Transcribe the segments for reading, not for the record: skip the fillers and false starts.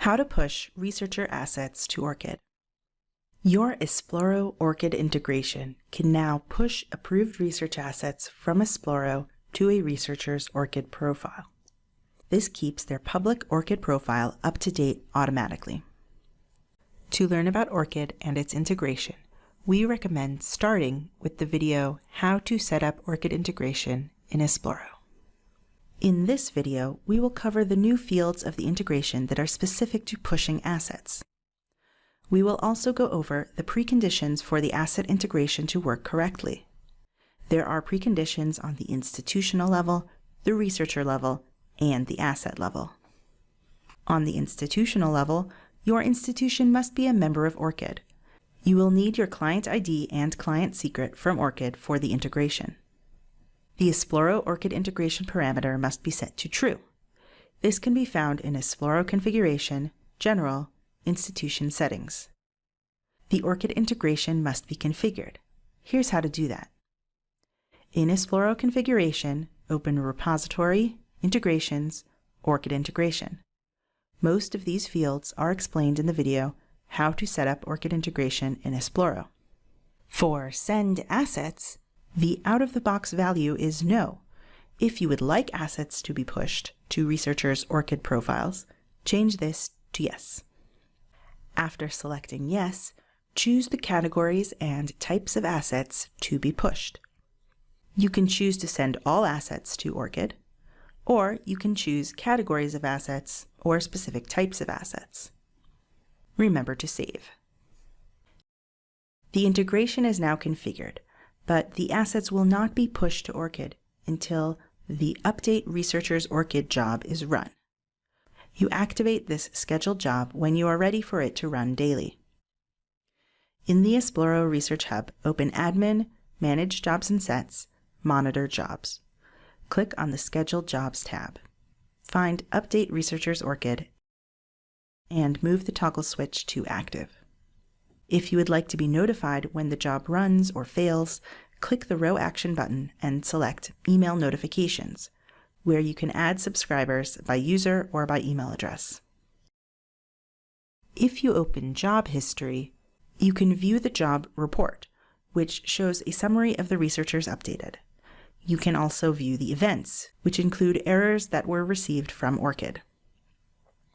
How to push researcher assets to Orcid. Your Esploro Orcid integration can now push approved research assets from Esploro to a researcher's Orcid profile. This keeps their public Orcid profile up to date automatically. To learn about Orcid and its integration, we recommend starting with the video How to Set Up Orcid Integration in Esploro. In this video, we will cover the new fields of the integration that are specific to pushing assets. We will also go over the preconditions for the asset integration to work correctly. There are preconditions on the institutional level, the researcher level, and the asset level. On the institutional level, your institution must be a member of Orcid. You will need your client ID and client secret from Orcid for the integration. The Esploro Orcid integration parameter must be set to true. This can be found in Esploro Configuration, General, Institution Settings. The Orcid integration must be configured. Here's how to do that. In Esploro Configuration, open Repository, Integrations, Orcid Integration. Most of these fields are explained in the video How to Set Up Orcid Integration in Esploro. For Send Assets, the out-of-the-box value is no. If you would like assets to be pushed to researchers' Orcid profiles, change this to yes. After selecting yes, choose the categories and types of assets to be pushed. You can choose to send all assets to Orcid, or you can choose categories of assets or specific types of assets. Remember to save. The integration is now configured, but the assets will not be pushed to Orcid until the Update Researcher's Orcid job is run. You activate this scheduled job when you are ready for it to run daily. In the Esploro Research Hub, open Admin, Manage Jobs and Sets, Monitor Jobs. Click on the Scheduled Jobs tab. Find Update Researcher's Orcid and move the toggle switch to Active. If you would like to be notified when the job runs or fails, click the Row Action button and select Email Notifications, where you can add subscribers by user or by email address. If you open Job History, you can view the job report, which shows a summary of the researchers updated. You can also view the events, which include errors that were received from Orcid.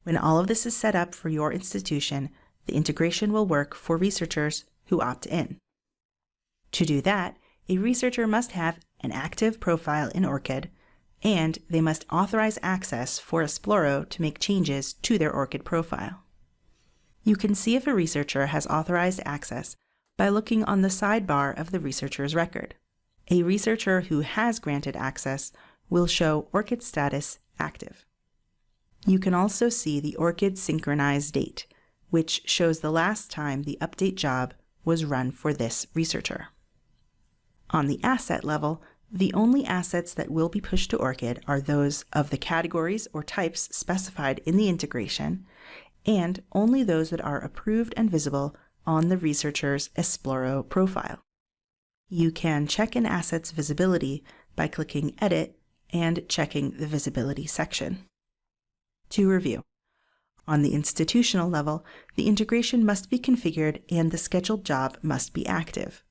When all of this is set up for your institution, the integration will work for researchers who opt in. To do that, a researcher must have an active profile in Orcid, and they must authorize access for Esploro to make changes to their Orcid profile. You can see if a researcher has authorized access by looking on the sidebar of the researcher's record. A researcher who has granted access will show Orcid status active. You can also see the Orcid synchronized date, which shows the last time the update job was run for this researcher. On the asset level, the only assets that will be pushed to Orcid are those of the categories or types specified in the integration, and only those that are approved and visible on the researcher's Esploro profile. You can check an asset's visibility by clicking Edit and checking the Visibility section. To review, on the institutional level, the integration must be configured and the scheduled job must be active.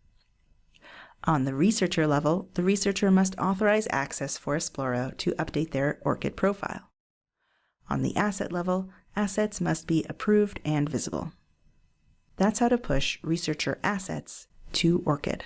On the researcher level, the researcher must authorize access for Esploro to update their Orcid profile. On the asset level, assets must be approved and visible. That's how to push researcher assets to Orcid.